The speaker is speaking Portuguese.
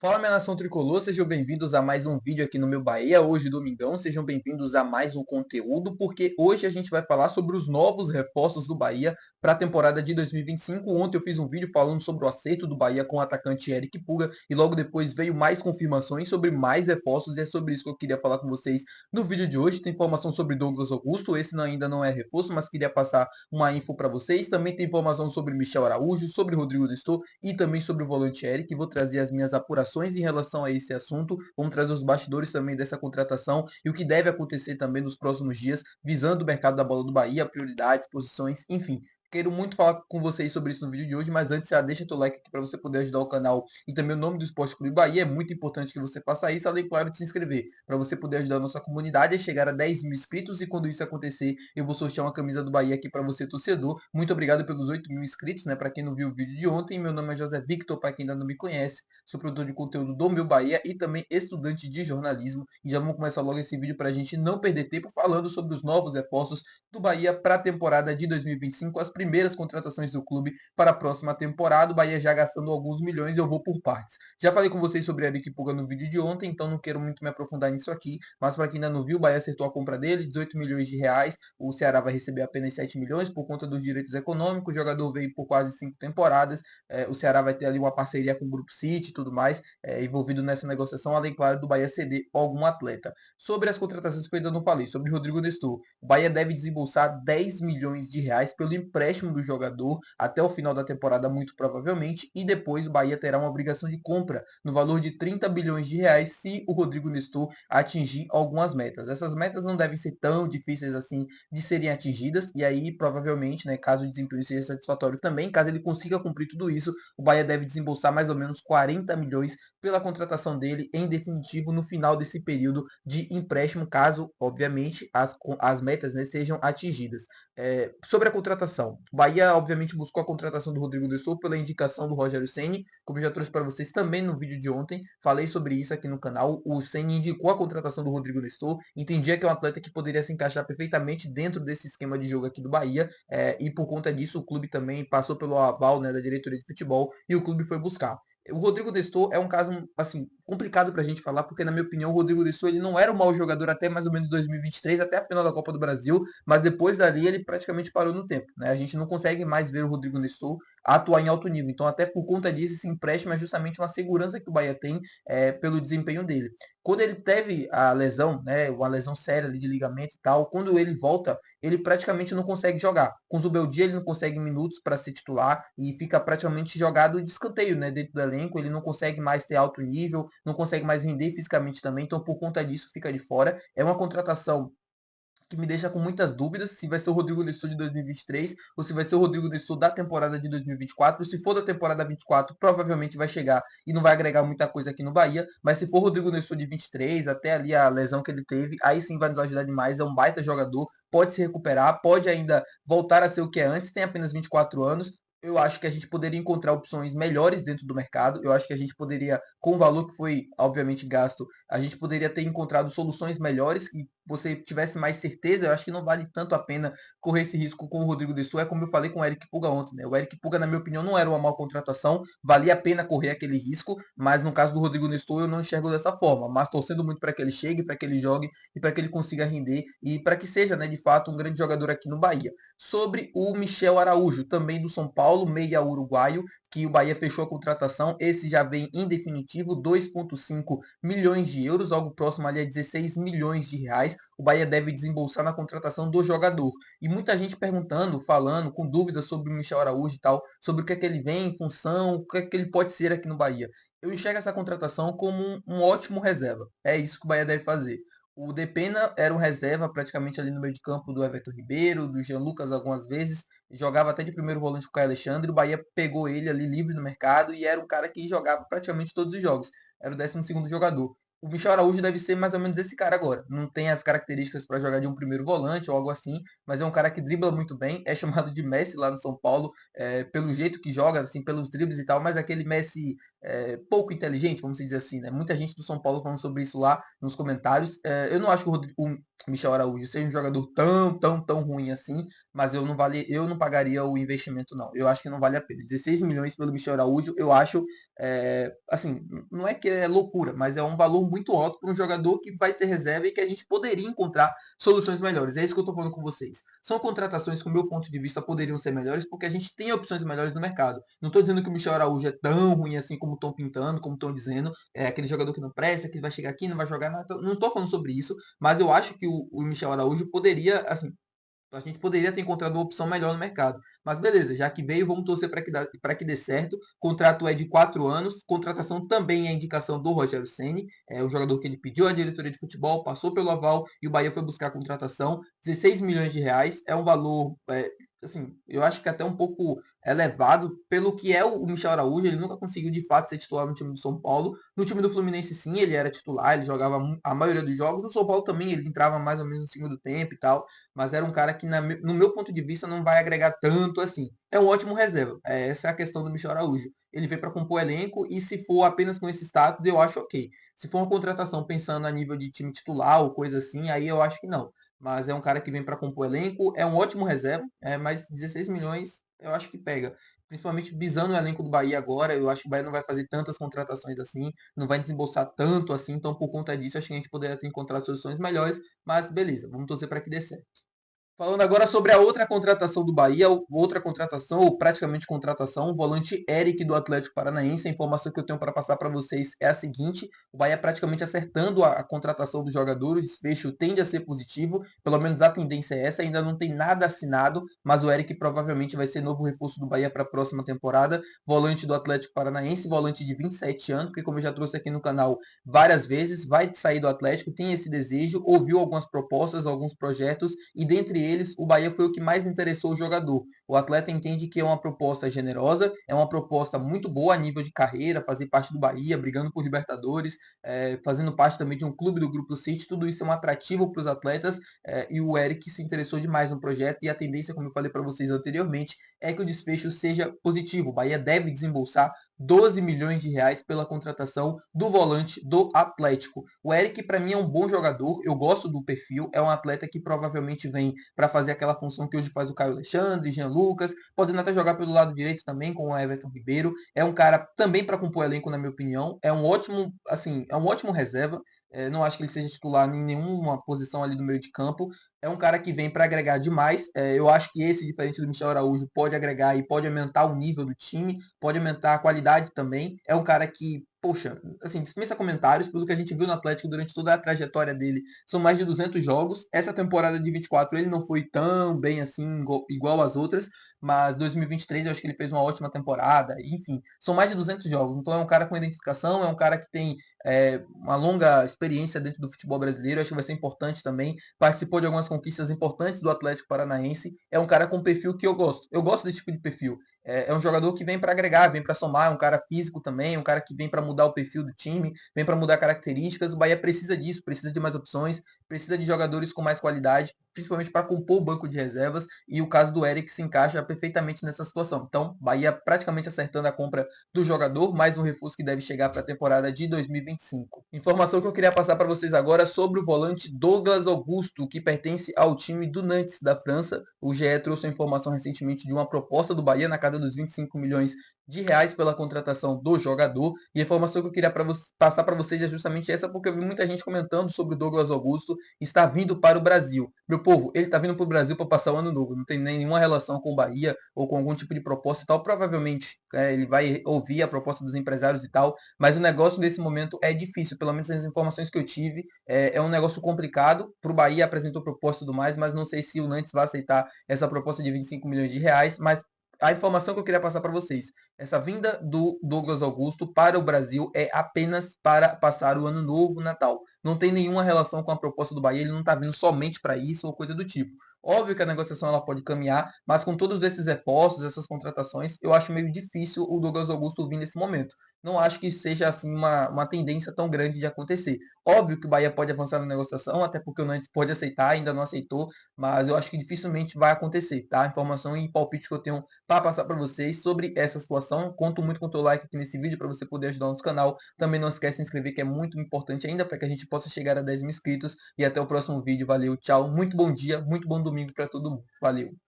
Fala, minha nação tricolor, sejam bem-vindos a mais um vídeo aqui no meu Bahia, hoje domingão, sejam bem-vindos a mais um conteúdo, porque hoje a gente vai falar sobre os novos reforços do Bahia para a temporada de 2025. Ontem eu fiz um vídeo falando sobre o acerto do Bahia com o atacante Eric Puga e logo depois veio mais confirmações sobre mais reforços e é sobre isso que eu queria falar com vocês no vídeo de hoje. Tem informação sobre Douglas Augusto, esse ainda não é reforço, mas queria passar uma info para vocês. Também tem informação sobre Michel Araújo, sobre Rodrigo Nestor e também sobre o volante Eric. Vou trazer as minhas apurações em relação a esse assunto. Vamos trazer os bastidores também dessa contratação e o que deve acontecer também nos próximos dias, visando o mercado da bola do Bahia, prioridades, posições, enfim. Quero muito falar com vocês sobre isso no vídeo de hoje, mas antes já deixa teu like aqui para você poder ajudar o canal e também o nome do Esporte Clube Bahia. É muito importante que você faça isso, além, claro, de se inscrever, para você poder ajudar a nossa comunidade a chegar a 10 mil inscritos. E quando isso acontecer, eu vou sortear uma camisa do Bahia aqui para você, torcedor. Muito obrigado pelos 8 mil inscritos, né? Para quem não viu o vídeo de ontem, meu nome é José Victor, para quem ainda não me conhece. Sou produtor de conteúdo do Meu Bahia e também estudante de jornalismo. E já vamos começar logo esse vídeo para a gente não perder tempo falando sobre os novos reforços do Bahia para a temporada de 2025, as primeiras contratações do clube para a próxima temporada. O Bahia já gastando alguns milhões, eu vou por partes. Já falei com vocês sobre Eric Puga no vídeo de ontem, então não quero muito me aprofundar nisso aqui, mas para quem ainda não viu, o Bahia acertou a compra dele, 18 milhões de reais. O Ceará vai receber apenas 7 milhões por conta dos direitos econômicos. O jogador veio por quase 5 temporadas. O Ceará vai ter ali uma parceria com o Grupo City e tudo mais, envolvido nessa negociação, além, claro, do Bahia ceder algum atleta. Sobre as contratações que eu ainda não falei, sobre o Rodrigo Nestor, o Bahia deve desembolsar 10 milhões de reais pelo empréstimo do jogador até o final da temporada, muito provavelmente, e depois o Bahia terá uma obrigação de compra no valor de 30 bilhões de reais se o Rodrigo Nestor atingir algumas metas. Essas metas não devem ser tão difíceis assim de serem atingidas, e aí provavelmente, né, caso o desempenho seja satisfatório também, caso ele consiga cumprir tudo isso, o Bahia deve desembolsar mais ou menos 40 milhões pela contratação dele em definitivo no final desse período de empréstimo, caso, obviamente, as metas, né, sejam atingidas. Sobre a contratação, o Bahia, obviamente, buscou a contratação do Rodrigo Nestor pela indicação do Rogério Ceni, como eu já trouxe para vocês também no vídeo de ontem, falei sobre isso aqui no canal. O Ceni indicou a contratação do Rodrigo Nestor, entendia que é um atleta que poderia se encaixar perfeitamente dentro desse esquema de jogo aqui do Bahia, e por conta disso o clube também passou pelo aval, né, da diretoria de futebol e o clube foi buscar. O Rodrigo Nestor é um caso assim complicado para a gente falar, porque na minha opinião o Rodrigo Nestor ele não era um mau jogador até mais ou menos 2023, até a final da Copa do Brasil, mas depois dali ele praticamente parou no tempo, né? A gente não consegue mais ver o Rodrigo Nestor atuar em alto nível. Então, até por conta disso, esse empréstimo é justamente uma segurança que o Bahia tem pelo desempenho dele. Quando ele teve a lesão, né, uma lesão séria ali de ligamento e tal, quando ele volta, ele praticamente não consegue jogar. Com o Zubeldia ele não consegue minutos para ser titular e fica praticamente jogado de escanteio, né, dentro do elenco. Ele não consegue mais ter alto nível, não consegue mais render fisicamente também, então por conta disso fica de fora. É uma contratação que me deixa com muitas dúvidas se vai ser o Rodrigo Nestor de 2023 ou se vai ser o Rodrigo Nestor da temporada de 2024. Se for da temporada 24, provavelmente vai chegar e não vai agregar muita coisa aqui no Bahia, mas se for o Rodrigo Nestor de 23, até ali a lesão que ele teve, aí sim vai nos ajudar demais. É um baita jogador, pode se recuperar, pode ainda voltar a ser o que é antes, tem apenas 24 anos. Eu acho que a gente poderia encontrar opções melhores dentro do mercado. Eu acho que a gente poderia, com o valor que foi obviamente gasto, a gente poderia ter encontrado soluções melhores que você tivesse mais certeza. Eu acho que não vale tanto a pena correr esse risco com o Rodrigo Dessu. É como eu falei com o Eric Puga ontem, né? O Eric Puga, na minha opinião, não era uma má contratação, valia a pena correr aquele risco, mas no caso do Rodrigo Nestor eu não enxergo dessa forma, mas torcendo muito para que ele chegue, para que ele jogue e para que ele consiga render e para que seja, né, de fato, um grande jogador aqui no Bahia. Sobre o Michel Araújo, também do São Paulo, meia uruguaio, que o Bahia fechou a contratação, esse já vem em definitivo, 2,5 milhões de euros, algo próximo ali a 16 milhões de reais, o Bahia deve desembolsar na contratação do jogador. E muita gente perguntando, falando, com dúvidas sobre o Michel Araújo e tal, sobre o que é que ele vem em função, o que é que ele pode ser aqui no Bahia. Eu enxergo essa contratação como um ótimo reserva. É isso que o Bahia deve fazer. O Depena era um reserva praticamente ali no meio de campo do Everton Ribeiro, do Jean Lucas algumas vezes, jogava até de primeiro volante com o Caio Alexandre. O Bahia pegou ele ali livre no mercado e era um cara que jogava praticamente todos os jogos. Era o 12º jogador. O Michel Araújo deve ser mais ou menos esse cara agora. Não tem as características para jogar de um primeiro volante ou algo assim, mas é um cara que dribla muito bem. É chamado de Messi lá no São Paulo, pelo jeito que joga, assim, pelos dribles e tal, mas aquele Messi pouco inteligente, vamos dizer assim, né? Muita gente do São Paulo falando sobre isso lá nos comentários. Eu não acho que o Michel Araújo seja um jogador tão ruim assim, mas eu não pagaria o investimento, não. Eu acho que não vale a pena. 16 milhões pelo Michel Araújo, eu acho, assim, não é que é loucura, mas é um valor muito alto para um jogador que vai ser reserva e que a gente poderia encontrar soluções melhores. É isso que eu estou falando com vocês. São contratações que, do meu ponto de vista, poderiam ser melhores porque a gente tem opções melhores no mercado. Não estou dizendo que o Michel Araújo é tão ruim assim como estão pintando, como estão dizendo, é aquele jogador que não presta, que vai chegar aqui, não vai jogar nada. Não estou falando sobre isso, mas eu acho que o Michel Araújo poderia, assim, a gente poderia ter encontrado uma opção melhor no mercado. Mas beleza, já que veio, vamos torcer para que dê certo. O contrato é de 4 anos. Contratação também é indicação do Rogério Ceni. É o jogador que ele pediu à diretoria de futebol, passou pelo aval e o Bahia foi buscar a contratação. 16 milhões de reais é um valor, assim, eu acho que até um pouco elevado pelo que é o Michel Araújo. Ele nunca conseguiu de fato ser titular no time do São Paulo. No time do Fluminense, sim, ele era titular, ele jogava a maioria dos jogos. No São Paulo também ele entrava mais ou menos no segundo tempo e tal, mas era um cara que, no meu ponto de vista, não vai agregar tanto assim. É um ótimo reserva. Essa é a questão do Michel Araújo. Ele veio para compor elenco e se for apenas com esse status, eu acho ok. Se for uma contratação pensando a nível de time titular ou coisa assim, aí eu acho que não. Mas é um cara que vem para compor elenco, é um ótimo reserva, mas 16 milhões eu acho que pega. Principalmente visando o elenco do Bahia agora, eu acho que o Bahia não vai fazer tantas contratações assim, não vai desembolsar tanto assim, então por conta disso acho que a gente poderia ter encontrado soluções melhores, mas beleza, vamos torcer para que dê certo. Falando agora sobre a outra contratação do Bahia, outra contratação, ou praticamente contratação, o volante Eric do Atlético Paranaense. A informação que eu tenho para passar para vocês é a seguinte: o Bahia praticamente acertando a contratação do jogador, o desfecho tende a ser positivo, pelo menos a tendência é essa, ainda não tem nada assinado, mas o Eric provavelmente vai ser novo reforço do Bahia para a próxima temporada. Volante do Atlético Paranaense, volante de 27 anos, porque como eu já trouxe aqui no canal várias vezes, vai sair do Atlético, tem esse desejo, ouviu algumas propostas, alguns projetos, e dentre eles, o Bahia foi o que mais interessou o jogador. O atleta entende que é uma proposta generosa, é uma proposta muito boa a nível de carreira, fazer parte do Bahia, brigando por Libertadores, fazendo parte também de um clube do Grupo City, tudo isso é um atrativo para os atletas, e o Eric se interessou demais no projeto, e a tendência, como eu falei para vocês anteriormente, é que o desfecho seja positivo. O Bahia deve desembolsar 12 milhões de reais pela contratação do volante do Atlético. O Eric, para mim, é um bom jogador, eu gosto do perfil, é um atleta que provavelmente vem para fazer aquela função que hoje faz o Caio Alexandre, Jean Lucas, podendo até jogar pelo lado direito também com o Everton Ribeiro. É um cara também para compor elenco, na minha opinião, é um ótimo, assim, é um ótimo reserva. Não acho que ele seja titular em nenhuma posição ali no meio de campo. É um cara que vem para agregar demais. Eu acho que esse, diferente do Michel Araújo, pode agregar e pode aumentar o nível do time, pode aumentar a qualidade também. É um cara que, poxa, assim, dispensa comentários pelo que a gente viu no Atlético durante toda a trajetória dele. São mais de 200 jogos. Essa temporada de 24 ele não foi tão bem assim, igual às outras, mas 2023 eu acho que ele fez uma ótima temporada. Enfim, são mais de 200 jogos. Então é um cara com identificação, é um cara que tem uma longa experiência dentro do futebol brasileiro. Acho que vai ser importante também. Participou de algumas conquistas importantes do Atlético Paranaense. É um cara com perfil que eu gosto. Eu gosto desse tipo de perfil. É um jogador que vem para agregar, vem para somar, é um cara físico também, um cara que vem para mudar o perfil do time, vem para mudar características. O Bahia precisa disso, precisa de mais opções, precisa de jogadores com mais qualidade, principalmente para compor o banco de reservas, e o caso do Eric se encaixa perfeitamente nessa situação. Então, Bahia praticamente acertando a compra do jogador, mais um reforço que deve chegar para a temporada de 2025. Informação que eu queria passar para vocês agora sobre o volante Douglas Augusto, que pertence ao time do Nantes da França. O GE trouxe a informação recentemente de uma proposta do Bahia na casa dos 25 milhões de reais pela contratação do jogador. E a informação que eu queria passar para vocês é justamente essa, porque eu vi muita gente comentando sobre o Douglas Augusto estar vindo para o Brasil. Meu povo, ele está vindo para o Brasil para passar o ano novo, não tem nenhuma relação com o Bahia ou com algum tipo de proposta e tal. Provavelmente ele vai ouvir a proposta dos empresários e tal, mas o negócio nesse momento é difícil, pelo menos as informações que eu tive, é um negócio complicado. Para o Bahia apresentou proposta e tudo mais, mas não sei se o Nantes vai aceitar essa proposta de 25 milhões de reais, mas a informação que eu queria passar para vocês, essa vinda do Douglas Augusto para o Brasil é apenas para passar o ano novo, Natal. Não tem nenhuma relação com a proposta do Bahia, ele não está vindo somente para isso ou coisa do tipo. Óbvio que a negociação ela pode caminhar, mas com todos esses reforços, essas contratações, eu acho meio difícil o Douglas Augusto vir nesse momento. não acho que seja assim uma tendência tão grande de acontecer. Óbvio que o Bahia pode avançar na negociação, até porque o Nantes pode aceitar, ainda não aceitou, mas eu acho que dificilmente vai acontecer, tá? Informação e palpite que eu tenho para passar para vocês sobre essa situação. Conto muito com o teu like aqui nesse vídeo para você poder ajudar o nosso canal. Também não esquece de se inscrever, que é muito importante ainda para que a gente possa chegar a 10 mil inscritos. E até o próximo vídeo. Valeu, tchau. Muito bom dia, muito bom domingo para todo mundo. Valeu.